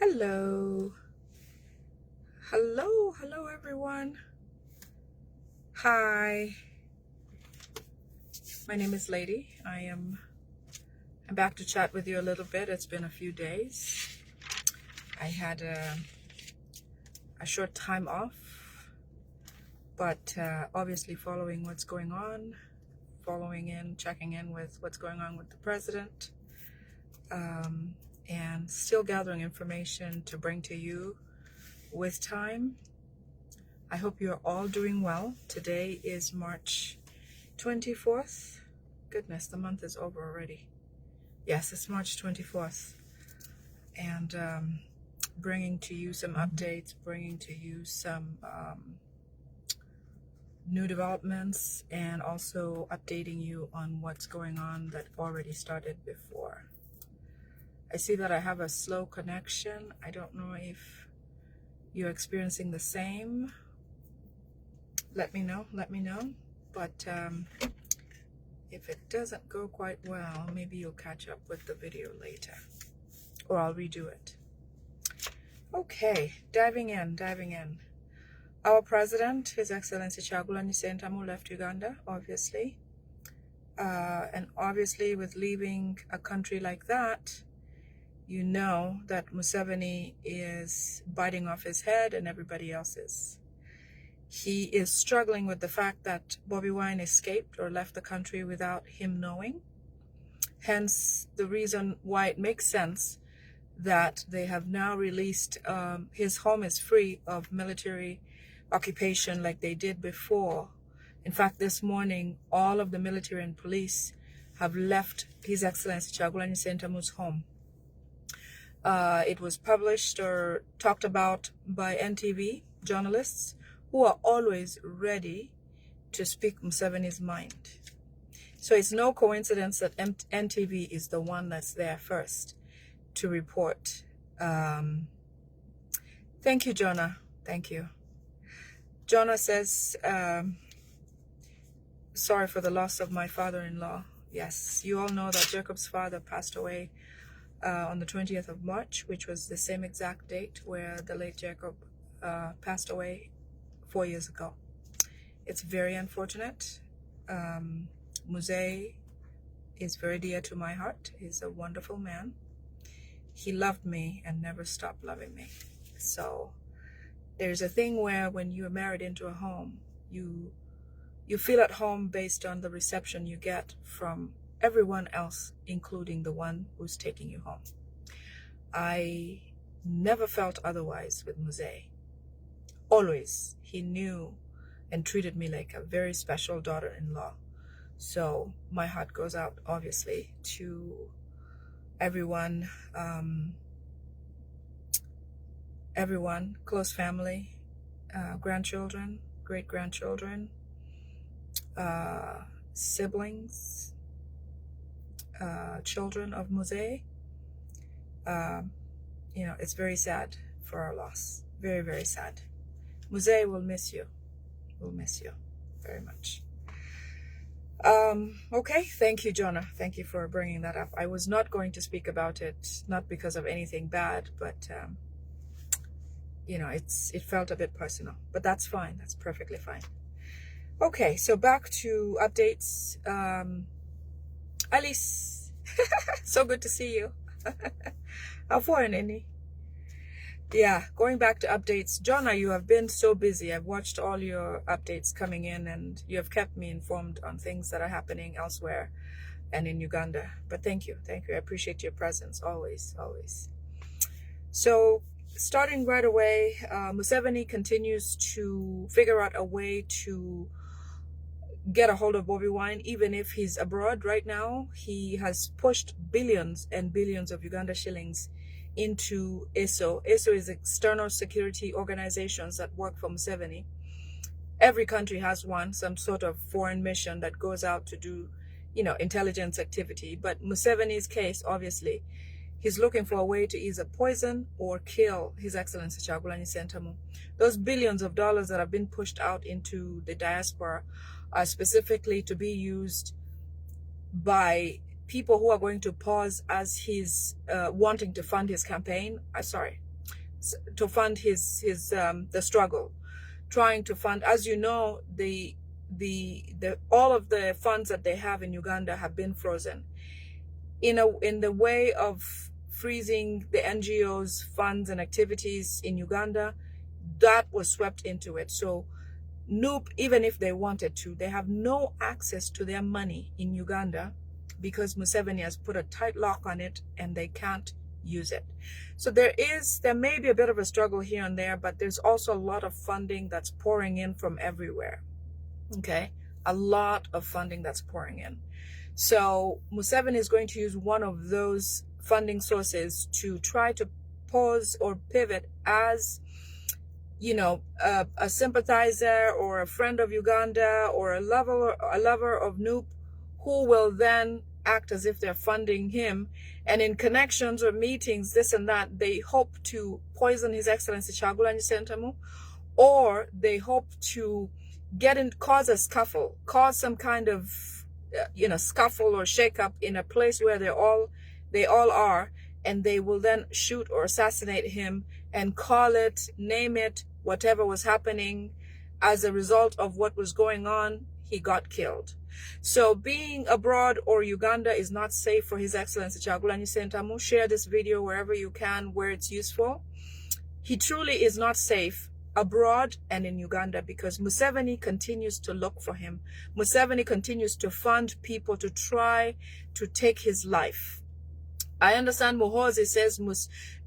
Hello. Hello everyone. Hi. My name is Lady. I'm back to chat with you a little bit. It's been a few days. I had a short time off, but obviously following what's going on, checking in with what's going on with the president, and still gathering information to bring to you with time. I hope you're all doing well. Today is March 24th. Goodness, the month is over already. Yes, it's March 24th. And bringing to you some updates, bringing to you some new developments, and also updating you on what's going on that already started before. I see that I have a slow connection. I don't know if you're experiencing the same. Let me know. But if it doesn't go quite well, maybe you'll catch up with the video later, or I'll redo it. Okay, diving in. Our president, His Excellency Kyagulanyi Ssentamu, left Uganda, obviously. And obviously with leaving a country like that, you know that Museveni is biting off his head and everybody else's. He is struggling with the fact that Bobi Wine escaped or left the country without him knowing. Hence the reason why it makes sense that they have now released, his home is free of military occupation like they did before. In fact, this morning, all of the military and police have left His Excellency Kyagulanyi Ssentamu's home. It was published or talked about by NTV journalists who are always ready to speak Museveni's mind. So it's no coincidence that NTV is the one that's there first to report. Thank you, Jonah. Thank you. Jonah says, sorry for the loss of my father-in-law. Yes, you all know that Jacob's father passed away on the 20th of March, which was the same exact date where the late Jacob passed away 4 years ago. It's very unfortunate. Musée is very dear to my heart. He's a wonderful man. He loved me and never stopped loving me. So there's a thing where when you're married into a home, you feel at home based on the reception you get from everyone else, including the one who's taking you home. I never felt otherwise with Musée. Always, he knew and treated me like a very special daughter-in-law. So my heart goes out, obviously, to everyone, close family, grandchildren, great-grandchildren, siblings, children of Musée. It's very sad for our loss. Very, very sad. Musée will miss you. We'll miss you very much. Okay, thank you, Jonah. Thank you for bringing that up. I was not going to speak about it, not because of anything bad, but it felt a bit personal. But that's fine. That's perfectly fine. Okay, so back to updates. Alice, so good to see you. How far in any? Yeah, going back to updates. Jonah, you have been so busy. I've watched all your updates coming in and you have kept me informed on things that are happening elsewhere and in Uganda. But thank you. I appreciate your presence always. So starting right away, Museveni continues to figure out a way to get a hold of Bobi Wine, even if he's abroad right now. He has pushed billions and billions of Uganda shillings into ESO. ESO is external security organizations that work for Museveni. Every country has one, some sort of foreign mission that goes out to do, intelligence activity. But Museveni's case, obviously, he's looking for a way to either poison or kill His Excellency Kyagulanyi Ssentamu. Those billions of dollars that have been pushed out into the diaspora are specifically to be used by people who are going to pause as he's wanting to fund his campaign. To fund his the struggle, trying to fund. As you know, the all of the funds that they have in Uganda have been frozen in the way of freezing the NGOs' funds and activities in Uganda. That was swept into it. So NUP, even if they wanted to, they have no access to their money in Uganda because Museveni has put a tight lock on it and they can't use it. So there may be a bit of a struggle here and there, but there's also a lot of funding that's pouring in from everywhere. Okay, a lot of funding that's pouring in. So Museveni is going to use one of those funding sources to try to pause or pivot as, you know, a sympathizer or a friend of Uganda or a lover of NUP, who will then act as if they're funding him. And in connections or meetings, this and that, they hope to poison His Excellency Kyagulanyi Ssentamu, or they hope to cause a scuffle, cause some kind of, scuffle or shakeup in a place where they all are, and they will then shoot or assassinate him and call it, name it, whatever was happening as a result of what was going on. He got killed. So being abroad or Uganda is not safe for His Excellency Kyagulanyi Ssentamu. Share this video wherever you can, where it's useful. He truly is not safe abroad and in Uganda because Museveni continues to look for him. Museveni continues to fund people to try to take his life. I understand Muhoozi says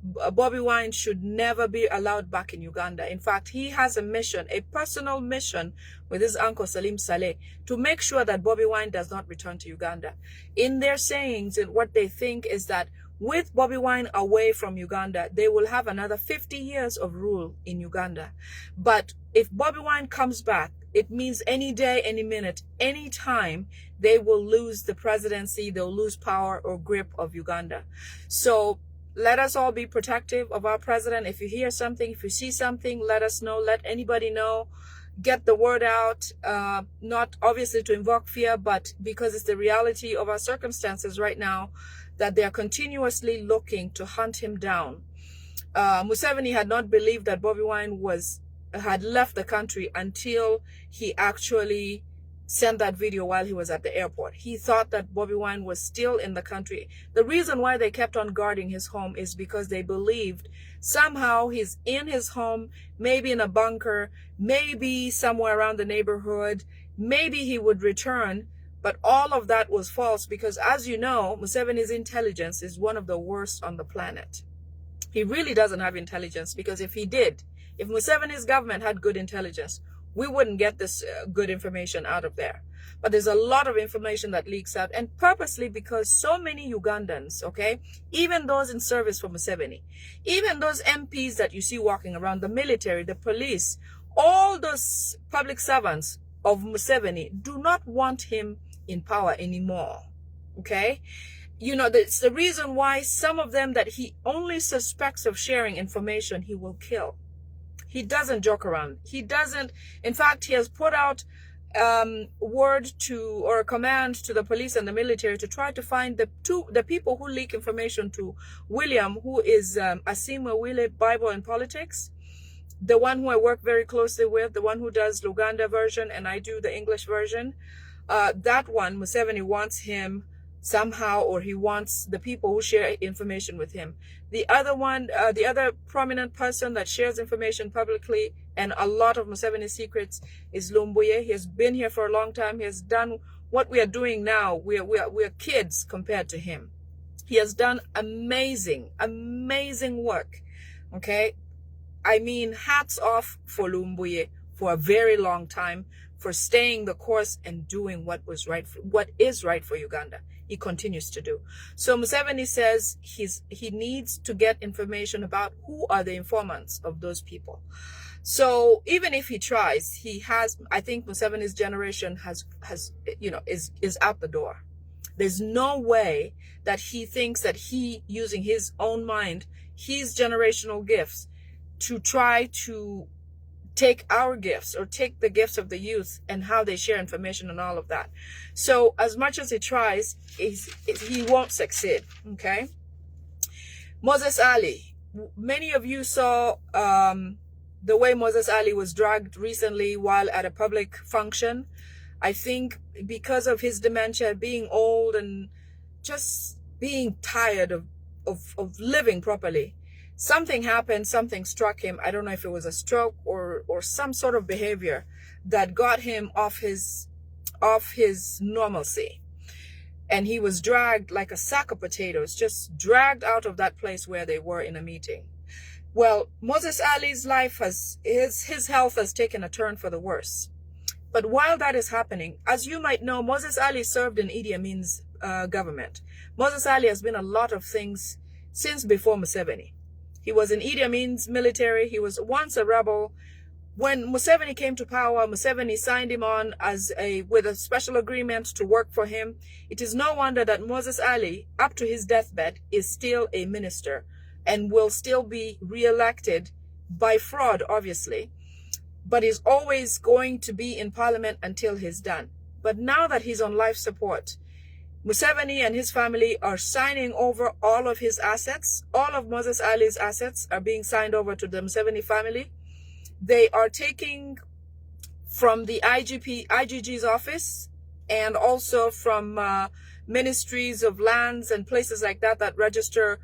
Bobi Wine should never be allowed back in Uganda. In fact, he has a mission, a personal mission with his uncle Salim Saleh to make sure that Bobi Wine does not return to Uganda. In their sayings, and what they think is that with Bobi Wine away from Uganda, they will have another 50 years of rule in Uganda. But if Bobi Wine comes back, it means any day, any minute, any time, they will lose the presidency, they'll lose power or grip of Uganda. So let us all be protective of our president. If you hear something, if you see something, let us know, let anybody know. Get the word out, not obviously to invoke fear, but because it's the reality of our circumstances right now, that they are continuously looking to hunt him down. Museveni had not believed that Bobi Wine had left the country until he actually sent that video while he was at the airport. He thought that Bobi Wine was still in the country. The reason why they kept on guarding his home is because they believed somehow he's in his home, maybe in a bunker, maybe somewhere around the neighborhood, maybe he would return. But all of that was false because, as you know, Museveni's intelligence is one of the worst on the planet. He really doesn't have intelligence, because if he did, if Museveni's government had good intelligence, we wouldn't get this good information out of there. But there's a lot of information that leaks out, and purposely because so many Ugandans, okay, even those in service for Museveni, even those MPs that you see walking around, the military, the police, all those public servants of Museveni do not want him in power anymore. Okay, you know, that's the reason why some of them that he only suspects of sharing information, he will kill. He doesn't joke around. He doesn't. In fact, he has put out word to, or a command to the police and the military to try to find the people who leak information to William, who is Asima Wile, Bible and Politics, the one who I work very closely with, the one who does Luganda version and I do the English version. That one, Museveni wants him somehow, or he wants the people who share information with him. The other one, the other prominent person that shares information publicly and a lot of Museveni's secrets is Lumbuye. He has been here for a long time. He has done what we are doing now. We are kids compared to him. He has done amazing work. Okay, I mean, hats off for Lumbuye for a very long time, for staying the course and doing what is right for Uganda. He continues to do. So Museveni says he needs to get information about who are the informants of those people. So even if he tries, I think Museveni's generation is out the door. There's no way that he thinks that he, using his own mind, his generational gifts, to try to take our gifts or take the gifts of the youth and how they share information and all of that. So as much as he tries, he won't succeed. Okay. Moses Ali. Many of you saw the way Moses Ali was dragged recently while at a public function. I think because of his dementia, being old and just being tired of living properly, something happened, something struck him. I don't know if it was a stroke or some sort of behavior that got him off his normalcy. And he was dragged like a sack of potatoes, just dragged out of that place where they were in a meeting. Well, Moses Ali's life his health has taken a turn for the worse. But while that is happening, as you might know, Moses Ali served in Idi Amin's government. Moses Ali has been a lot of things since before Museveni. He was in Idi Amin's military. He was once a rebel. When Museveni came to power, Museveni signed him on with a special agreement to work for him. It is no wonder that Moses Ali, up to his deathbed, is still a minister and will still be re-elected by fraud, obviously. But is always going to be in parliament until he's done. But now that he's on life support, Museveni and his family are signing over all of his assets. All of Moses Ali's assets are being signed over to the Museveni family. They are taking from the IGG's office and also from ministries of lands and places like that that register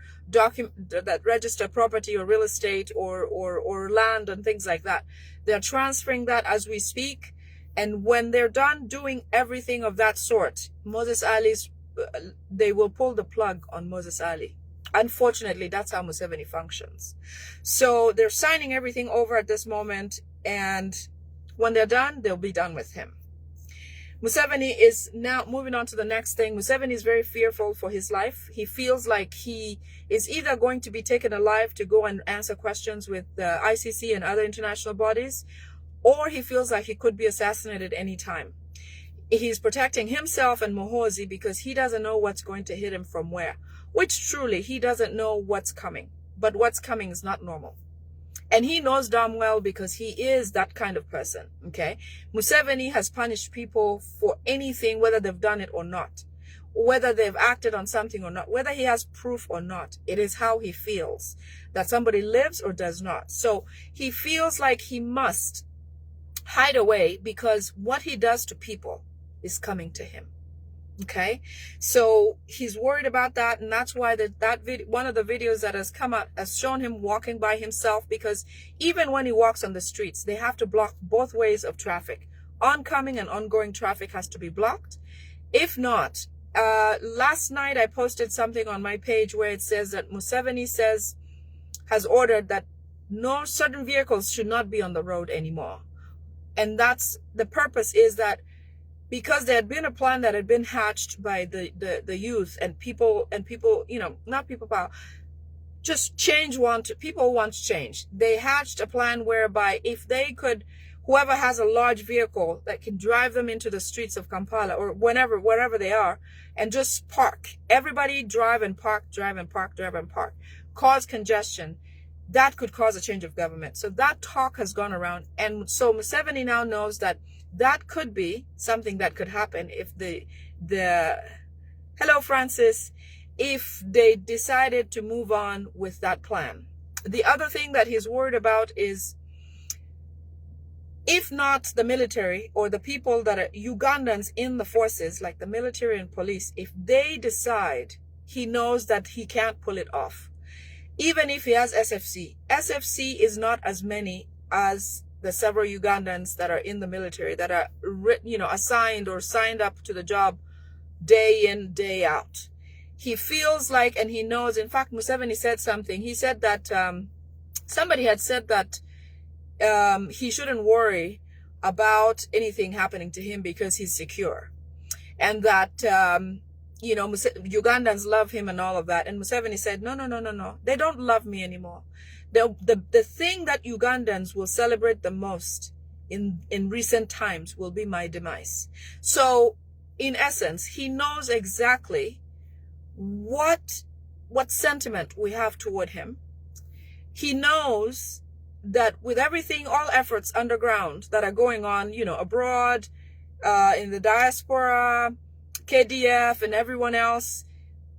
property or real estate or land and things like that. They're transferring that as we speak. And when they're done doing everything of that sort, they will pull the plug on Moses Ali. Unfortunately, that's how Museveni functions. So they're signing everything over at this moment. And when they're done, they'll be done with him. Museveni is now moving on to the next thing. Museveni is very fearful for his life. He feels like he is either going to be taken alive to go and answer questions with the ICC and other international bodies, or he feels like he could be assassinated any time. He's protecting himself and Muhoozi because he doesn't know what's going to hit him from where, which truly he doesn't know what's coming. But what's coming is not normal. And he knows damn well because he is that kind of person, okay? Museveni has punished people for anything, whether they've done it or not, whether they've acted on something or not, whether he has proof or not. It is how he feels that somebody lives or does not. So he feels like he must hide away because what he does to people is coming to him. Okay, so he's worried about that, and that's why one of the videos that has come out has shown him walking by himself, because even when he walks on the streets, they have to block both ways of traffic. Oncoming and ongoing traffic has to be blocked. If not, last night I posted something on my page where it says that Museveni has ordered that no certain vehicles should not be on the road anymore. And that's the purpose, is that because there had been a plan that had been hatched by the youth and people, you know, not people power, just people want change. They hatched a plan whereby if they could, whoever has a large vehicle that can drive them into the streets of Kampala or wherever they are, and just park. Everybody drive and park, cause congestion. That could cause a change of government. So that talk has gone around. And so Museveni now knows that could be something that could happen if hello Francis, if they decided to move on with that plan. The other thing that he's worried about is, if not the military or the people that are Ugandans in the forces, like the military and police, if they decide, he knows that he can't pull it off. Even if he has SFC is not as many as the several Ugandans that are in the military that are, you know, assigned or signed up to the job day in, day out. He feels like, and he knows, in fact, Museveni said something. He said that somebody had said that he shouldn't worry about anything happening to him because he's secure. And that, you know, Ugandans love him and all of that. And Museveni said, no. They don't love me anymore. The thing that Ugandans will celebrate the most in recent times will be my demise. So, in essence, he knows exactly what sentiment we have toward him. He knows that with everything, all efforts underground that are going on, abroad, in the diaspora, KDF and everyone else,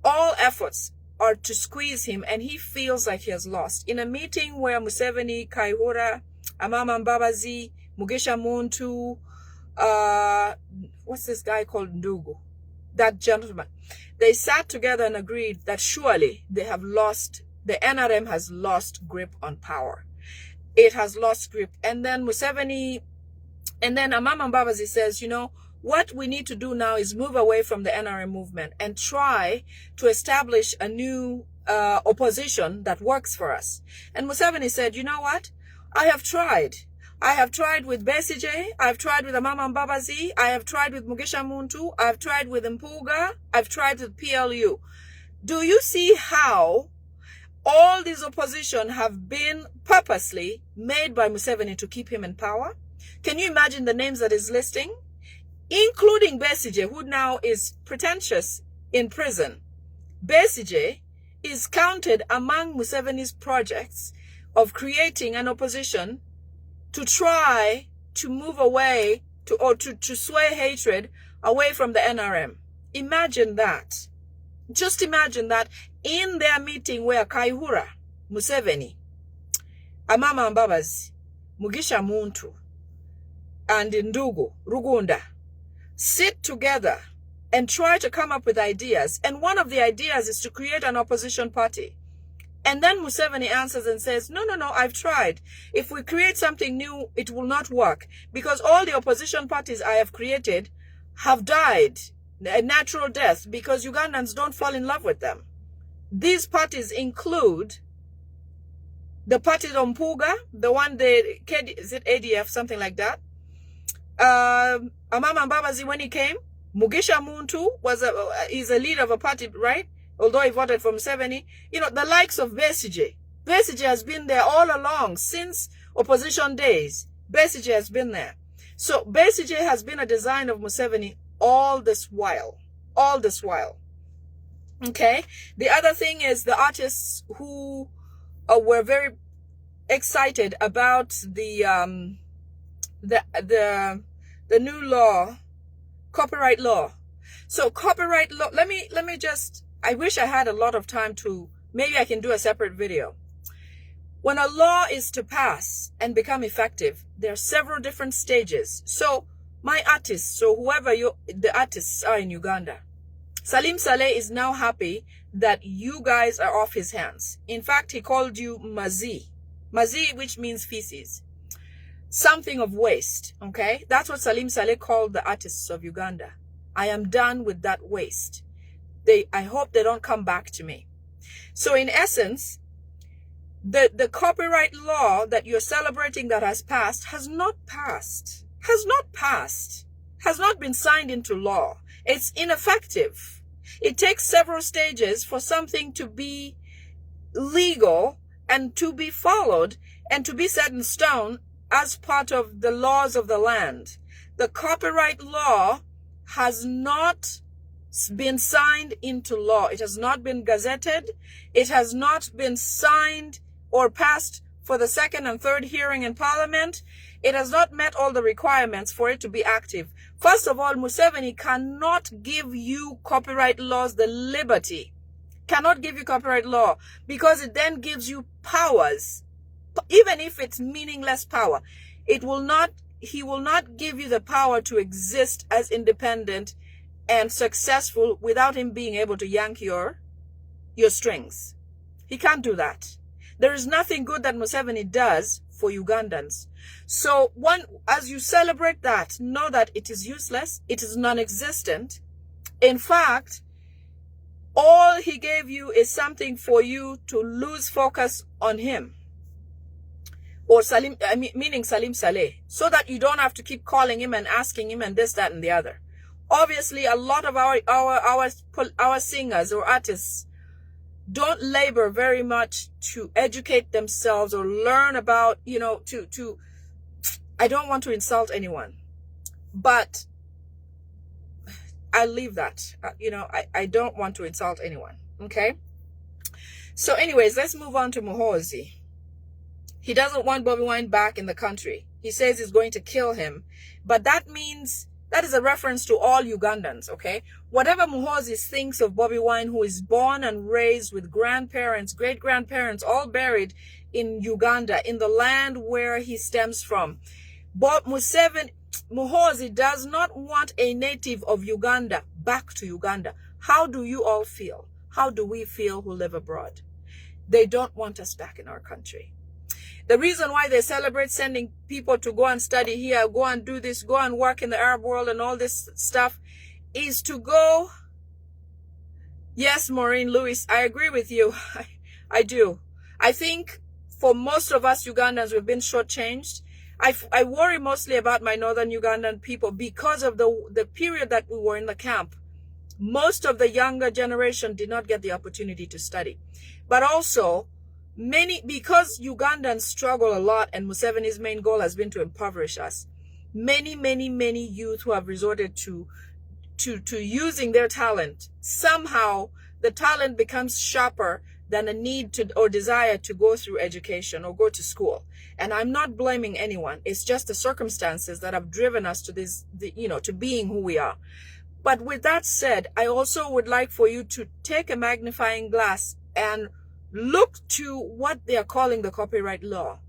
all efforts are to squeeze him, and he feels like he has lost. In a meeting where Museveni, Kayihura, Amama Mbabazi, Mugisha Muntu, what's this guy called Ndugu? That gentleman. They sat together and agreed that surely they have lost, the NRM has lost grip on power. It has lost grip. And then Museveni, and then Amama Mbabazi says, what we need to do now is move away from the NRM movement and try to establish a new opposition that works for us. And Museveni said, you know what? I have tried. I have tried with Besigye. I've tried with Amama Mbabazi. I have tried with Mugisha Muntu. I've tried with Mpuga. I've tried with PLU. Do you see how all these opposition have been purposely made by Museveni to keep him in power? Can you imagine the names that he's listing? Including Besigye, who now is pretentious in prison. Besigye is counted among Museveni's projects of creating an opposition to try to move away, to sway hatred away from the NRM. Imagine that. Just imagine that in their meeting where Kayihura, Museveni, Amama Mbabazi, Mugisha Muntu, and Ndugu, Rugunda, sit together and try to come up with ideas. And one of the ideas is to create an opposition party. And then Museveni answers and says, no, I've tried. If we create something new, it will not work, because all the opposition parties I have created have died a natural death because Ugandans don't fall in love with them. These parties include the party of Mpuga, the one, is it ADF, something like that? Amama Mbabazi, when he came, Mugisha Muntu is a leader of a party, right? Although he voted for Museveni. The likes of Besigye. Besigye has been there all along, since opposition days. Besigye has been there. So Besigye has been a design of Museveni all this while. All this while. Okay? The other thing is the artists who were very excited about the new law, copyright law. So copyright law, let me just, I wish I had a lot of time to, maybe I can do a separate video. When a law is to pass and become effective, there are several different stages. So my artists, so whoever the artists are in Uganda, Salim Saleh is now happy that you guys are off his hands. In fact, he called you Mazi. Mazi, which means feces. Something of waste, okay? That's what Salim Saleh called the artists of Uganda. I am done with that waste. I hope they don't come back to me. So in essence, the copyright law that you're celebrating that has passed has not passed. Has not been signed into law. It's ineffective. It takes several stages for something to be legal and to be followed and to be set in stone as part of the laws of the land. The copyright law has not been signed into law. It has not been gazetted. It has not been signed or passed for the second and third hearing in Parliament. It has not met all the requirements for it to be active. First of all, Museveni cannot give you copyright laws the liberty. Cannot give you copyright law because it then gives you powers. Even if it's meaningless power, he will not give you the power to exist as independent and successful without him being able to yank your strings. He can't do that. There is nothing good that Museveni does for Ugandans. So as you celebrate that, know that it is useless. It is non-existent. In fact, all he gave you is something for you to lose focus on him. Or meaning Salim Saleh, so that you don't have to keep calling him and asking him and this, that, and the other. Obviously, a lot of our singers or artists don't labor very much to educate themselves or learn about, I don't want to insult anyone, but I'll leave that. I don't want to insult anyone. Okay. So anyways, let's move on to Muhoozi. He doesn't want Bobby Wine back in the country. He says he's going to kill him. But that means, that is a reference to all Ugandans, okay? Whatever Muhoozi thinks of Bobby Wine, who is born and raised with grandparents, great-grandparents, all buried in Uganda, in the land where he stems from. But Muhoozi does not want a native of Uganda back to Uganda. How do you all feel? How do we feel who live abroad? They don't want us back in our country. The reason why they celebrate sending people to go and study here, go and do this, go and work in the Arab world and all this stuff is to go. Yes, Maureen Lewis, I agree with you. I do. I think for most of us Ugandans, we've been shortchanged. I worry mostly about my northern Ugandan people because of the period that we were in the camp. Most of the younger generation did not get the opportunity to study. But also, because Ugandans struggle a lot and Museveni's main goal has been to impoverish us, many youth who have resorted to using their talent, somehow the talent becomes sharper than a need to or desire to go through education or go to school. And I'm not blaming anyone. It's just the circumstances that have driven us to this, to being who we are. But with that said, I also would like for you to take a magnifying glass and look to what they are calling the copyright law.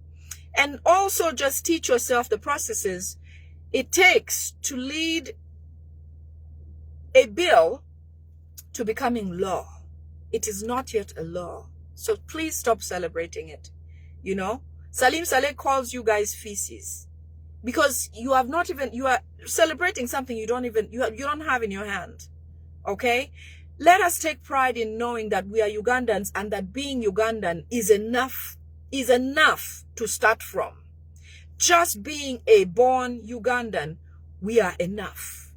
And also just teach yourself the processes it takes to lead a bill to becoming law. It is not yet a law. So please stop celebrating it. Salim Saleh calls you guys feces because you are celebrating something you don't have in your hand. Okay? Let us take pride in knowing that we are Ugandans and that being Ugandan is enough to start from. Just being a born Ugandan, we are enough.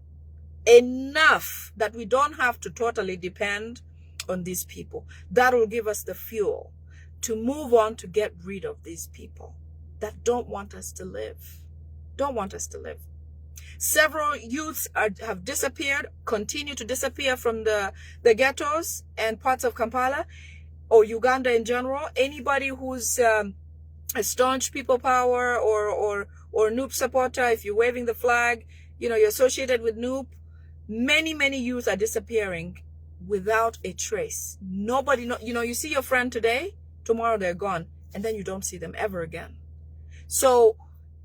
Enough that we don't have to totally depend on these people. That will give us the fuel to move on to get rid of these people that don't want us to live. Don't want us to live. Several youths have disappeared, continue to disappear from the ghettos and parts of Kampala or Uganda in general. Anybody who's a staunch people power or NUP supporter, if you're waving the flag, you're associated with NUP, many youth are disappearing without a trace. Nobody you see your friend today, tomorrow they're gone, and then you don't see them ever again. So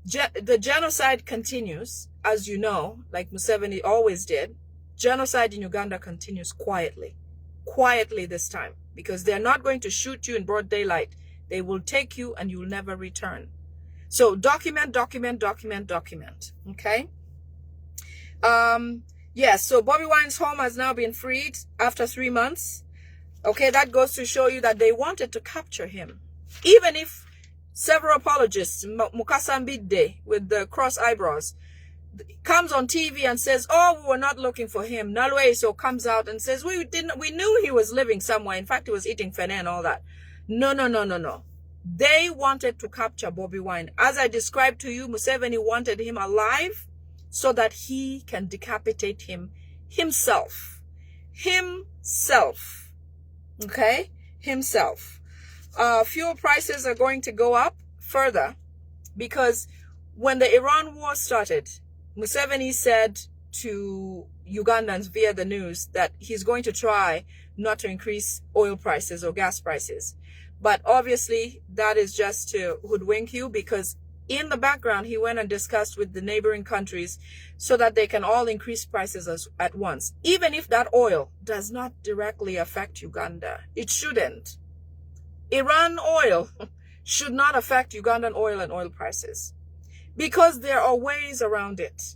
the genocide continues, as you know, like Museveni always did. Genocide in Uganda continues quietly this time, because they're not going to shoot you in broad daylight. They will take you and you will never return. So document. Okay. Yes. So Bobby Wine's home has now been freed after 3 months. Okay. That goes to show you that they wanted to capture him, even if several apologists, Mukasa Mbide with the cross eyebrows, comes on TV and says, "Oh, we were not looking for him." Nalweso comes out and says, "We knew he was living somewhere. In fact, he was eating fene and all that." No. They wanted to capture Bobby Wine. As I described to you, Museveni wanted him alive so that he can decapitate him himself. Okay? Himself. Fuel prices are going to go up further because when the Iran war started, Museveni said to Ugandans via the news that he's going to try not to increase oil prices or gas prices. But obviously that is just to hoodwink you, because in the background he went and discussed with the neighboring countries so that they can all increase prices at once. Even if that oil does not directly affect Uganda, it shouldn't. Iran oil should not affect Ugandan oil and oil prices, because there are ways around it.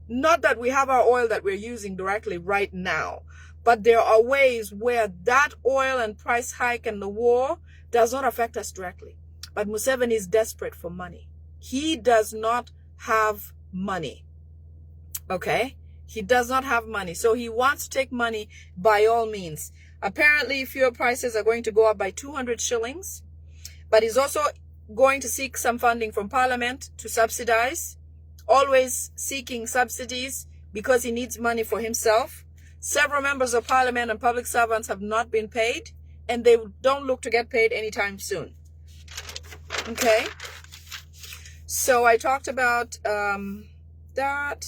Not that we have our oil that we're using directly right now, but there are ways where that oil and price hike and the war does not affect us directly. But Museveni is desperate for money. He does not have money. Okay? He does not have money. So he wants to take money by all means. Apparently, fuel prices are going to go up by 200 shillings. But he's also going to seek some funding from Parliament to subsidize. Always seeking subsidies because he needs money for himself. Several members of Parliament and public servants have not been paid, and they don't look to get paid anytime soon. Okay. So I talked about that.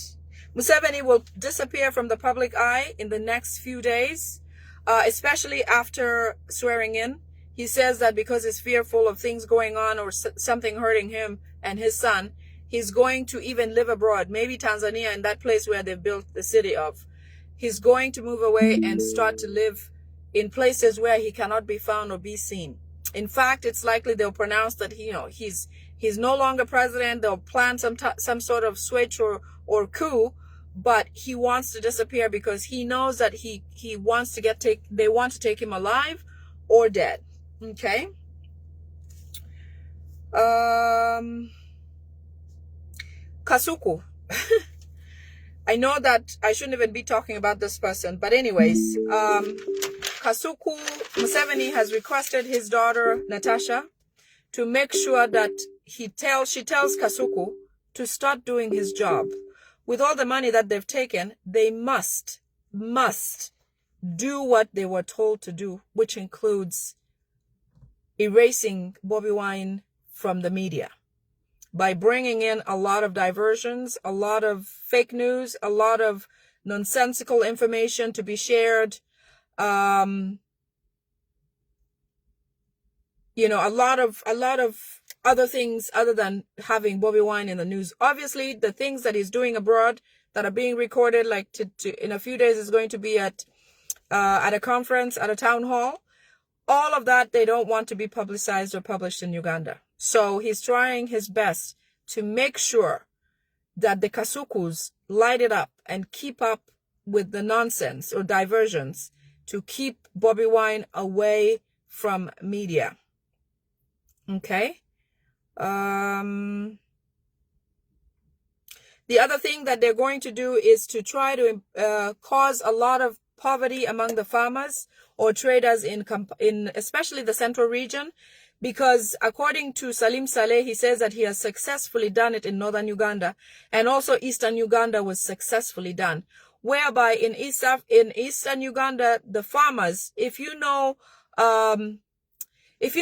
Museveni will disappear from the public eye in the next few days, especially after swearing in. He says that because he's fearful of things going on or something hurting him and his son, he's going to even live abroad, maybe Tanzania, in that place where they built the city of. He's going to move away and start to live in places where he cannot be found or be seen. In fact, it's likely they'll pronounce that he's no longer president. They'll plan some sort of switch or coup, but he wants to disappear because he knows that he wants to they want to take him alive or dead. Okay. Kasuku. I know that I shouldn't even be talking about this person, but anyways, Kasuku Museveni has requested his daughter Natasha to make sure that she tells Kasuku to start doing his job. With all the money that they've taken, they must do what they were told to do, which includes erasing Bobi Wine from the media by bringing in a lot of diversions, a lot of fake news, a lot of nonsensical information to be shared. A lot of other things other than having Bobi Wine in the news. Obviously, the things that he's doing abroad that are being recorded, like in a few days, is going to be at a conference, at a town hall. All of that, they don't want to be publicized or published in Uganda. So he's trying his best to make sure that the Kasukus light it up and keep up with the nonsense or diversions to keep Bobi Wine away from media. Okay. The other thing that they're going to do is to try to cause a lot of poverty among the farmers or traders in especially the central region, because according to Salim Saleh, he says that he has successfully done it in northern Uganda, and also eastern Uganda was successfully done, whereby in eastern Uganda, the farmers, if you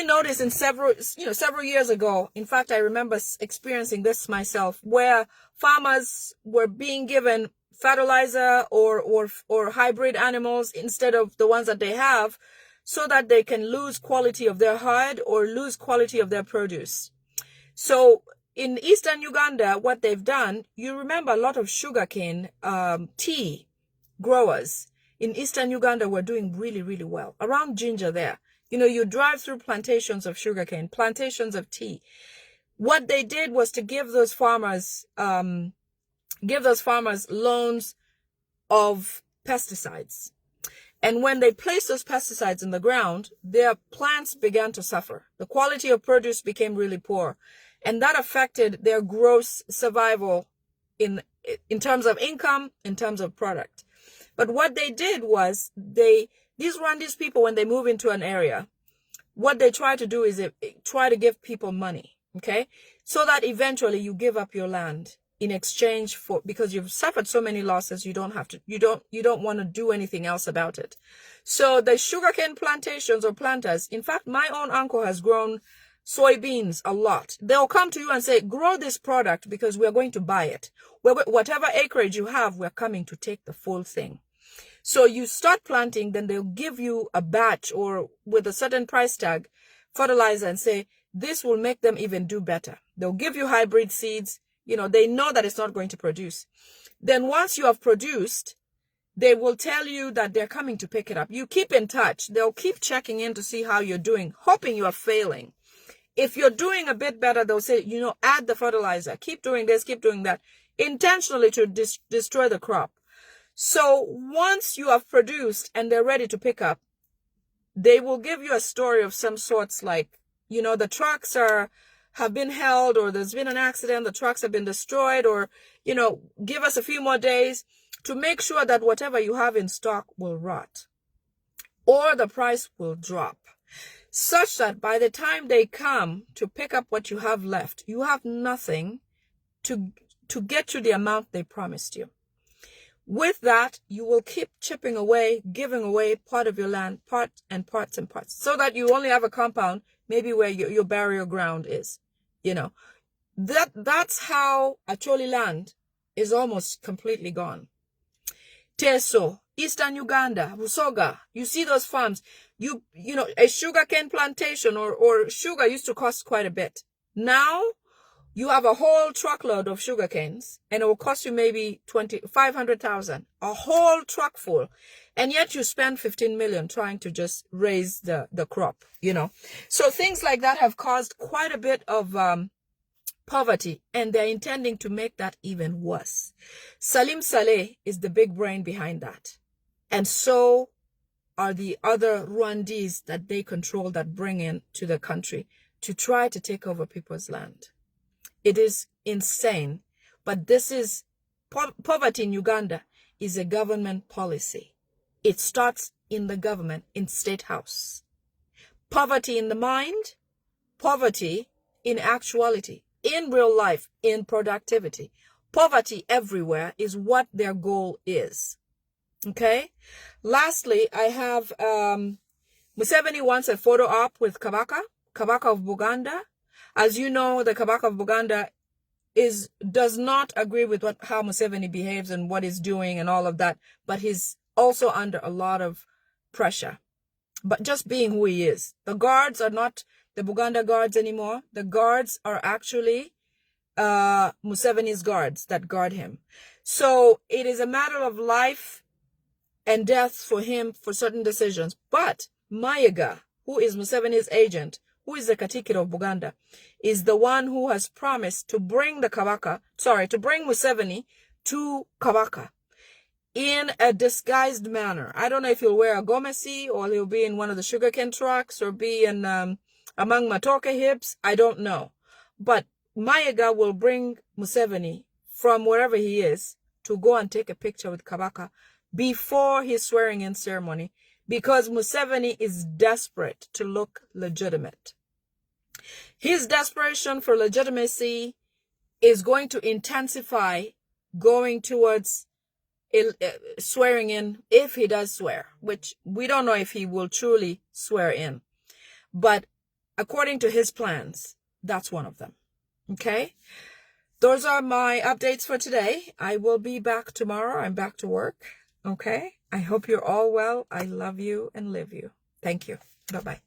notice in several years ago, in fact, I remember experiencing this myself, where farmers were being given fertilizer or hybrid animals instead of the ones that they have, so that they can lose quality of their hide or lose quality of their produce. So in eastern Uganda, what they've done, you remember a lot of sugarcane tea growers in eastern Uganda were doing really, really well. Around Ginger there, you drive through plantations of sugarcane, plantations of tea. What they did was to give those farmers loans of pesticides. And when they placed those pesticides in the ground, their plants began to suffer. The quality of produce became really poor. And that affected their gross survival in terms of income, in terms of product. But what they did was these Rwandese people, when they move into an area, what they try to do is try to give people money, okay? So that eventually you give up your land in exchange for, because you've suffered so many losses, you don't want to do anything else about it. So the sugarcane plantations or planters, in fact, my own uncle has grown soybeans a lot. They'll come to you and say, grow this product because we're going to buy it. Whatever acreage you have, we're coming to take the full thing. So you start planting, then they'll give you a batch or with a certain price tag, fertilizer, and say, this will make them even do better. They'll give you hybrid seeds. They know that it's not going to produce. Then once you have produced, they will tell you that they're coming to pick it up. You keep in touch. They'll keep checking in to see how you're doing, hoping you are failing. If you're doing a bit better, they'll say, add the fertilizer, keep doing this, keep doing that, intentionally to destroy the crop. So once you have produced and they're ready to pick up, they will give you a story of some sorts, like, the trucks have been held, or there's been an accident, the trucks have been destroyed, or, give us a few more days to make sure that whatever you have in stock will rot or the price will drop, such that by the time they come to pick up what you have left, you have nothing to get you the amount they promised you. With that, you will keep chipping away, giving away part of your land, parts, so that you only have a compound, maybe where your burial ground is. you know. That's how Acholi land is almost completely gone. Teso, Eastern Uganda, Busoga, you see those farms. You know, a sugarcane plantation or sugar used to cost quite a bit. Now, you have a whole truckload of sugar canes, and it will cost you maybe 500,000, a whole truck full. And yet you spend 15 million trying to just raise the crop, you know. So things like that have caused quite a bit of poverty, and they're intending to make that even worse. Salim Saleh is the big brain behind that. And so are the other Rwandese that they control that bring in to the country to try to take over people's land. It is insane. But this is, poverty in Uganda is a government policy. It starts in the government, in State House. Poverty in the mind, poverty in actuality, in real life, in productivity. Poverty everywhere is what their goal is. Okay? Lastly, I have Museveni wants a photo op with Kabaka of Buganda. As you know, the Kabaka of Buganda does not agree with how Museveni behaves and what he's doing and all of that, but he's also under a lot of pressure. But just being who he is. The guards are not the Buganda guards anymore. The guards are actually Museveni's guards that guard him. So it is a matter of life and death for him for certain decisions. But Mayiga, who is Museveni's agent, who is the Katikiro of Buganda, is the one who has promised to bring Museveni to Kabaka in a disguised manner. I don't know if he'll wear a gomesi or he'll be in one of the sugarcane trucks or be in among matoke hips. I don't know. But Mayiga will bring Museveni from wherever he is to go and take a picture with Kabaka before his swearing-in ceremony, because Museveni is desperate to look legitimate. His desperation for legitimacy is going to intensify going towards swearing in, if he does swear, which we don't know if he will truly swear in. But according to his plans, that's one of them. Okay? Those are my updates for today. I will be back tomorrow. I'm back to work. Okay? I hope you're all well. I love you and live you. Thank you. Bye-bye.